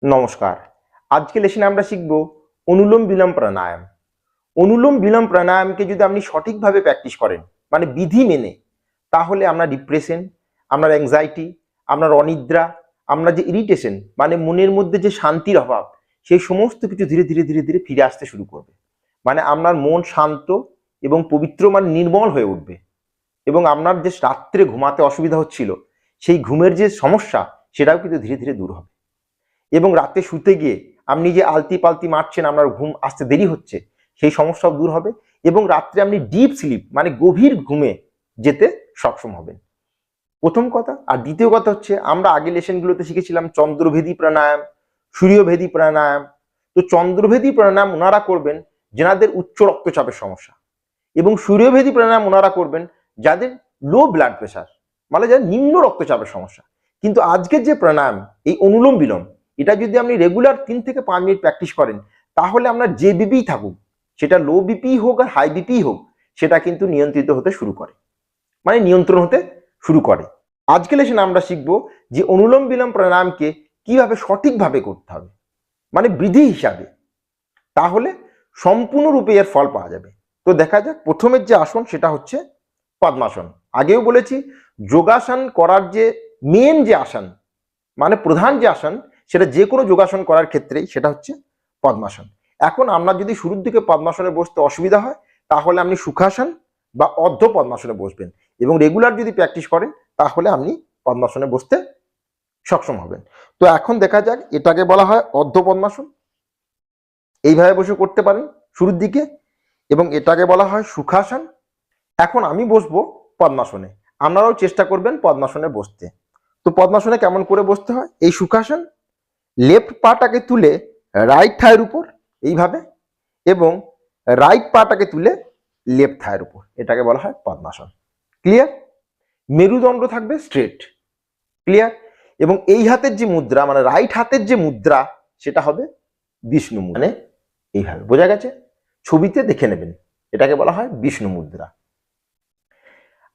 নমস্কার। আজকে লেসনে আমরা শিখব অনুলোম বিলোম প্রাণায়াম। অনুলোম বিলোম প্রাণায়ামকে যদি আপনি সঠিকভাবে প্র্যাকটিস করেন, মানে বিধি মেনে, তাহলে আপনার ডিপ্রেশন, আপনার অ্যাংজাইটি, আপনার অনিদ্রা, আপনার যে ইরিটেশন, মানে মনের মধ্যে যে শান্তির অভাব, সেই সমস্ত কিছু ধীরে ধীরে ধীরে ধীরে ফিরে আসতে শুরু করবে। মানে আপনার মন শান্ত এবং পবিত্র, মানে নির্মল হয়ে উঠবে। এবং আপনার যে রাত্রে ঘুমাতে অসুবিধা হচ্ছিল, সেই ঘুমের যে সমস্যা, সেটাও কিন্তু ধীরে ধীরে দূর হবে। এবং রাতে শুতে গিয়ে আপনি যে আলতি পালতি মারছেন, আপনার ঘুম আসতে দেরি হচ্ছে, সেই সমস্যাও দূর হবে। এবং রাত্রে আপনি ডিপ স্লিপ, মানে গভীর ঘুমে যেতে সক্ষম হবেন, প্রথম কথা। আর দ্বিতীয় কথা হচ্ছে, আমরা আগে লেসনগুলোতে শিখেছিলাম চন্দ্রভেদী প্রাণায়াম, সূর্যভেদী প্রাণায়াম। তো চন্দ্রভেদী প্রাণায়াম ওনারা করবেন যেনাদের উচ্চ রক্তচাপের সমস্যা, এবং সূর্যভেদী প্রাণায়াম ওনারা করবেন যাদের লো ব্লাড প্রেশার, মানে যাদের নিম্ন রক্তচাপের সমস্যা। কিন্তু আজকের যে প্রাণায়াম, এই অনুলোম বিলোম, এটা যদি আপনি রেগুলার 3 থেকে 5 মিনিট প্র্যাকটিস করেন, তাহলে আপনার যে বিপি থাকুক, সেটা লো বিপি হোক আর হাই বিপি হোক, সেটা কিন্তু নিয়ন্ত্রিত হতে শুরু করে, মানে নিয়ন্ত্রণ হতে শুরু করে। আজকে লেসনে আমরা শিখবো যে অনুলোম বিলোম প্রাণায়ামকে কিভাবে সঠিকভাবে করতে হবে, মানে বিধি হিসাবে, তাহলে সম্পূর্ণরূপে এর ফল পাওয়া যাবে। তো দেখা যাক, প্রথমের যে আসন সেটা হচ্ছে পদ্মাসন। আগেও বলেছি, যোগাসন করার যে মেন যে আসন, মানে প্রধান যে আসন, সেটা যে কোনো যোগাসন করার ক্ষেত্রেই সেটা হচ্ছে পদ্মাসন। এখন আপনার যদি শুরুর দিকে পদ্মাসনে বসতে অসুবিধা হয়, তাহলে আপনি সুখাসন বা অর্ধ পদ্মাসনে বসবেন, এবং রেগুলার যদি প্র্যাকটিস করেন, তাহলে আপনি পদ্মাসনে বসতে সক্ষম হবেন। তো এখন দেখা যাক, এটাকে বলা হয় অর্ধ পদ্মাসন, এইভাবে বসে করতে পারেন শুরুর দিকে, এবং এটাকে বলা হয় সুখাসন। এখন আমি বসবো পদ্মাসনে, আপনারাও চেষ্টা করবেন পদ্মাসনে বসতে। তো পদ্মাসনে কেমন করে বসতে হয়, এই সুখাসন, লেফট পাটাকে তুলে রাইট থায়ের উপর এইভাবে, এবং রাইট পাটাকে তুলে লেফট থায়ের উপর, এটাকে বলা হয় পদ্মাসন। ক্লিয়ার? মেরুদণ্ড থাকবে স্ট্রেট। ক্লিয়ার? এবং এই হাতের যে মুদ্রা, মানে রাইট হাতের যে মুদ্রা, সেটা হবে বিষ্ণু মুদ্রা, মানে এইভাবে। বোঝা গেছে? ছবিতে দেখে নেবেন, এটাকে বলা হয় বিষ্ণু মুদ্রা।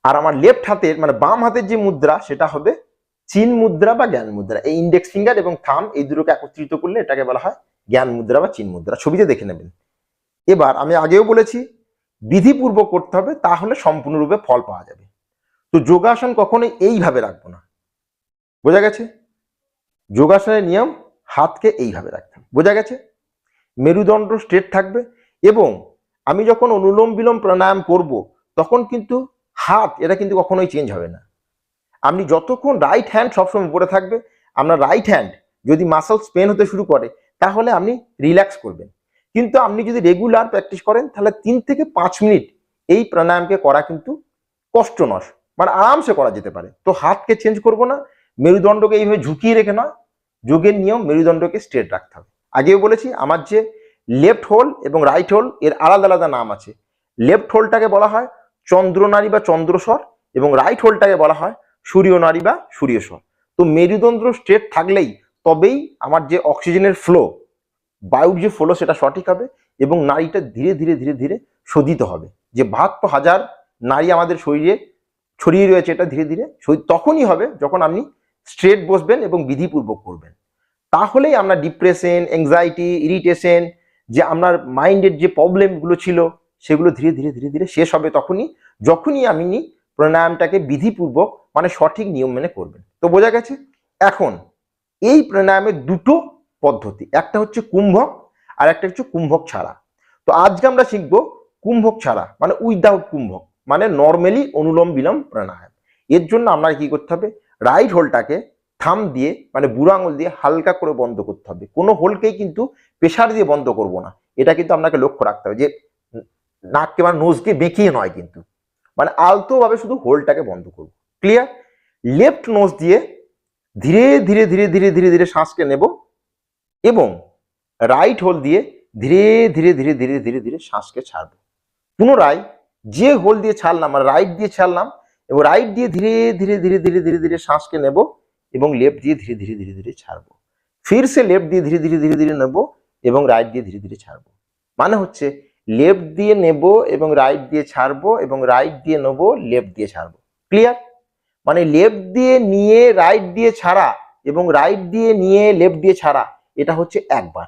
আর আমার লেফট হাতের, মানে বাম হাতের যে মুদ্রা, সেটা হবে চিন মুদ্রা বা জ্ঞান মুদ্রা। এই ইন্ডেক্স ফিঙ্গার এবং থাম, এই দুটোকে একত্রিত করলে এটাকে বলা হয় জ্ঞান মুদ্রা বা চিন মুদ্রা। ছবিতে দেখে নেবেন। এবার আমি আগেও বলেছি, বিধিপূর্বক করতে হবে, তাহলে সম্পূর্ণরূপে ফল পাওয়া যাবে। তো যোগাসন কখনোই এইভাবে রাখবো না। বোঝা গেছে? যোগাসনের নিয়ম, হাতকে এইভাবে রাখতে হবে। বোঝা গেছে? মেরুদণ্ড স্ট্রেট থাকবে। এবং আমি যখন অনুলোম বিলোম প্রাণায়াম করব, তখন কিন্তু হাত, এটা কিন্তু কখনোই চেঞ্জ হবে না। আপনি যতক্ষণ রাইট হ্যান্ড সবসময় উপরে থাকবে, আপনার রাইট হ্যান্ড যদি মাসলস পেন হতে শুরু করে, তাহলে আপনি রিল্যাক্স করবেন। কিন্তু আপনি যদি রেগুলার প্র্যাকটিস করেন, তাহলে 3 থেকে 5 মিনিট এই প্রাণায়ামকে করা কিন্তু কষ্ট নয়, মানে আরামসে করা যেতে পারে। তো হাতকে চেঞ্জ করব না, মেরুদণ্ডকে এইভাবে ঝুঁকিয়ে রেখে নয়, যোগের নিয়ম মেরুদণ্ডকে স্ট্রেট রাখতে হবে। আগেও বলেছি, আমার যে লেফট হোল এবং রাইট হোল, এর আলাদা আলাদা নাম আছে। লেফট হোলটাকে বলা হয় চন্দ্রনারী বা চন্দ্রস্বর, এবং রাইট হোলটাকে বলা হয় সূর্যনারী বা সূর্যস্বর। তো মেরুদণ্ড স্ট্রেট থাকলেই তবেই আমার যে অক্সিজেনের ফ্লো, বায়ুর যে ফ্লো, সেটা সঠিক হবে, এবং নারীটা ধীরে ধীরে ধীরে ধীরে শোধিত হবে। যে ৭২,০০০ নারী আমাদের শরীরে ছড়িয়ে রয়েছে, এটা ধীরে ধীরে তখনই হবে যখন আপনি স্ট্রেট বসবেন এবং বিধিপূর্বক করবেন। তাহলেই আপনার ডিপ্রেশন, অ্যাংজাইটি, ইরিটেশন, যে আপনার মাইন্ডের যে প্রবলেমগুলো ছিল, সেগুলো ধীরে ধীরে ধীরে ধীরে শেষ হবে যখনই আপনি প্রাণায়ামটাকে বিধিপূর্বক, মানে সঠিক নিয়ম মেনে করবেন। তো বোঝা গেছে? এখন এই প্রাণায়ামের দুটো পদ্ধতি, একটা হচ্ছে কুম্ভক, আর একটা হচ্ছে কুম্ভক ছাড়া। তো আজকে আমরা শিখবো কুম্ভক ছাড়া, মানে উইদাউট কুম্ভক, মানে নর্মালি অনুলোম বিলোম প্রাণায়াম। এর জন্য আমরা কি করতে হবে, রাইট হোলটাকে থাম দিয়ে, মানে বুড়ো আঙুল দিয়ে হালকা করে বন্ধ করতে হবে। কোনো হোলকেই কিন্তু প্রেশার দিয়ে বন্ধ করব না, এটা কিন্তু আপনাকে লক্ষ্য রাখতে হবে। যে নাককে বা নোজকে বেঁকিয়ে নয়, কিন্তু মানে আলতো ভাবে শুধু হোলটাকে বন্ধ করব। ক্লিয়ার? লেফট নোজ দিয়ে ধীরে ধীরে ধীরে ধীরে ধীরে ধীরে শ্বাসকে নেব, এবং রাইট হোল দিয়ে ধীরে ধীরে ধীরে ধীরে ধীরে ধীরে শ্বাসকে ছাড়বো। পুনরায় যে হোল দিয়ে ছাড়লাম, মানে রাইট দিয়ে ছাড়লাম, এবং রাইট দিয়ে ধীরে ধীরে ধীরে ধীরে ধীরে ধীরে শ্বাসকে নেব, এবং লেফট দিয়ে ধীরে ধীরে ধীরে ধীরে ছাড়বো। ফির সে লেফট দিয়ে ধীরে ধীরে ধীরে ধীরে নেব, এবং রাইট দিয়ে ধীরে ধীরে ছাড়বো। মানে হচ্ছে লেফট দিয়ে নেব এবং রাইট দিয়ে ছাড়বো, এবং রাইট দিয়ে নেব, লেফট দিয়ে ছাড়বো। ক্লিয়ার? মানে লেফট দিয়ে নিয়ে রাইট দিয়ে ছাড়া, এবং রাইট দিয়ে নিয়ে লেফট দিয়ে ছাড়া, এটা হচ্ছে একবার,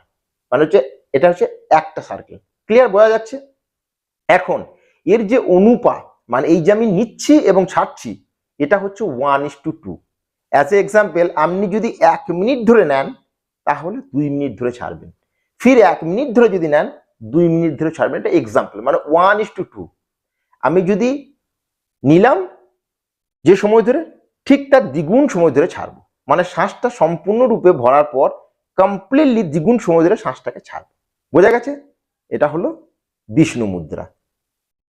মানে হচ্ছে এটা হচ্ছে একটা সার্কেল। ক্লিয়ার, বোঝা যাচ্ছে? এখন এর যে অনুপাত, মানে এই যে আমি নিচ্ছি এবং ছাড়ছি, এটা হচ্ছে 1:2। অ্যাজ এ এক্সাম্পল, আপনি যদি 1 মিনিট ধরে নেন তাহলে 2 মিনিট ধরে ছাড়বেন, ফির 1 মিনিট ধরে যদি নেন 2 মিনিট ধরে ছাড়বেন। এটা এক্সাম্পল, মানে 1:2। আমি যদি নিলাম যে সময় ধরে, ঠিক তার দ্বিগুণ সময় ধরে ছাড়বো, মানে শ্বাসটা সম্পূর্ণরূপে ভরার পর কমপ্লিটলি দ্বিগুণ সময় ধরে শ্বাসটাকে ছাড়বো। বোঝা গেছে? এটা হলো বিষ্ণু মুদ্রা।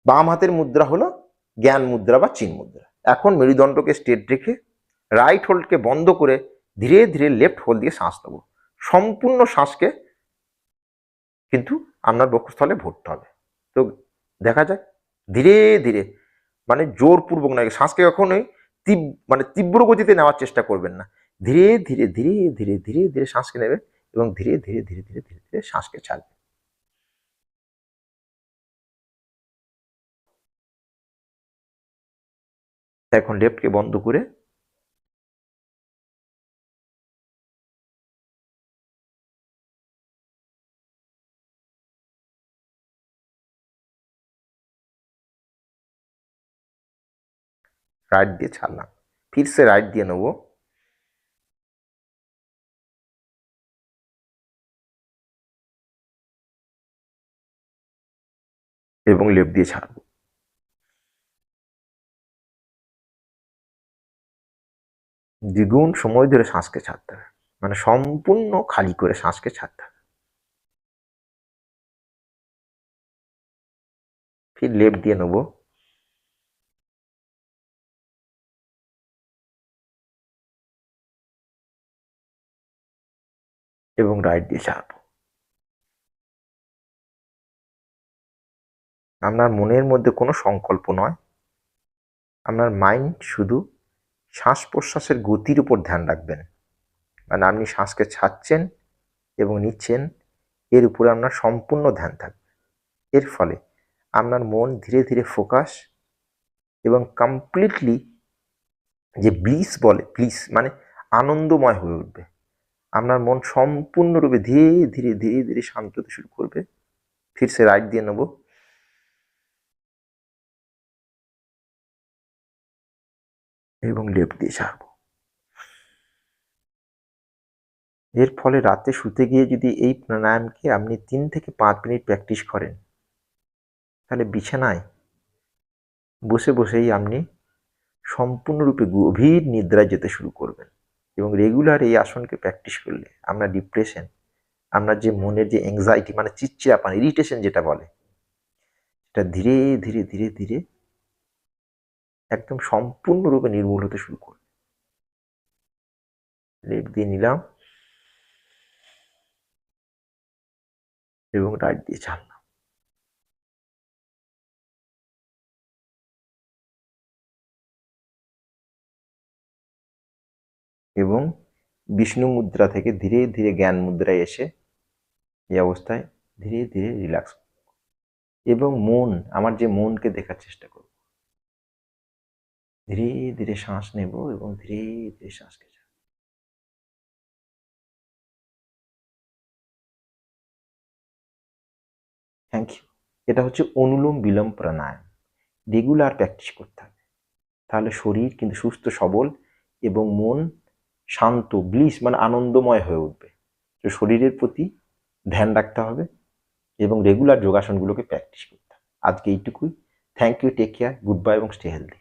বাম হাতের মুদ্রা হলো জ্ঞান মুদ্রা বা চিন মুদ্রা। এখন মেরুদণ্ডকে স্ট্রেট রেখে রাইট হোল্ডকে বন্ধ করে ধীরে ধীরে লেফট হোল্ড দিয়ে শ্বাস নেবো। সম্পূর্ণ শ্বাসকে কিন্তু আপনার বক্ষস্থলে ভরতে হবে। তো দেখা যাক, ধীরে ধীরে, মানে জোরপূর্বক নয়, শ্বাসকে কখনোই মানে তীব্র গতিতে নেওয়ার চেষ্টা করবেন না। ধীরে ধীরে ধীরে ধীরে ধীরে ধীরে শ্বাসকে নেবে এবং ধীরে ধীরে ধীরে ধীরে ধীরে ধীরে শ্বাসকে ছাড়বে। এখন লেফটকে বন্ধ করে রাইট দিয়ে ছাড়লাম, ফির সে রাইট দিয়ে নেবো এবং লেফট দিয়ে ছাড়বো। দ্বিগুণ সময় ধরে শ্বাসকে ছাড়তে হবে, মানে সম্পূর্ণ খালি করে শ্বাসকে ছাড়তে হবে। ফির লেফট দিয়ে নেবো এবং রাইট দিয়ে ছাড়বো। আপনার মনের মধ্যে কোনো সংকল্প নয়, আপনার মাইন্ড শুধু শ্বাস প্রশ্বাসের গতির উপর ধ্যান রাখবেন, মানে আপনি শ্বাসকে ছাড়ছেন এবং নিচ্ছেন, এর উপরে আপনার সম্পূর্ণ ধ্যান থাকবে। এর ফলে আপনার মন ধীরে ধীরে ফোকাস এবং কমপ্লিটলি যে ব্লিস বলে, ব্লিস মানে আনন্দময় হয়ে উঠবে। আপনার মন সম্পূর্ণরূপে ধীরে ধীরে ধীরে ধীরে শান্ত হতে শুরু করবে। ফির সে রাইট দিয়ে নেবো এবং লেফট দিয়ে ছাড়বো। এর ফলে রাতে শুতে গিয়ে যদি এই প্রাণায়ামকে আপনি 3 থেকে 5 মিনিট প্র্যাকটিস করেন, তাহলে বিছানায় বসে বসেই আপনি সম্পূর্ণরূপে গভীর নিদ্রায় যেতে শুরু করবেন। এবং রেগুলার এই আসনকে প্র্যাকটিস করলে আপনার ডিপ্রেশন, আপনার যে মনের যে অ্যাংজাইটি, মানে চিড়চিড়াপান, ইরিটেশন যেটা বলে, এটা ধীরে ধীরে ধীরে ধীরে একদম সম্পূর্ণরূপে নির্মূল হতে শুরু করবে। লেফট দিয়ে নিলাম এবং রাইট দিয়ে ছাড়লাম। এবং বিষ্ণু মুদ্রা থেকে ধীরে ধীরে জ্ঞান মুদ্রায় এসে এই অবস্থায় ধীরে ধীরে রিল্যাক্স, এবং আমার যে মনকে দেখার চেষ্টা করব। ধীরে ধীরে শ্বাস নেব এবং ধীরে ধীরে শ্বাসকে ছাড়ব। Thank you. এটা হচ্ছে অনুলোম বিলোম প্রাণায়াম। রেগুলার প্র্যাকটিস করতে হবে, তাহলে শরীর কিন্তু সুস্থ সবল এবং মন শান্ত, ব্লিস মানে আনন্দময় হয়ে উঠবে। তো শরীরের প্রতি ধ্যান রাখতে হবে এবং রেগুলার যোগাসনগুলোকে প্র্যাকটিস করতে হবে। আজকে এইটুকুই। Thank you, take care, good bye এবং স্টে হেলদি।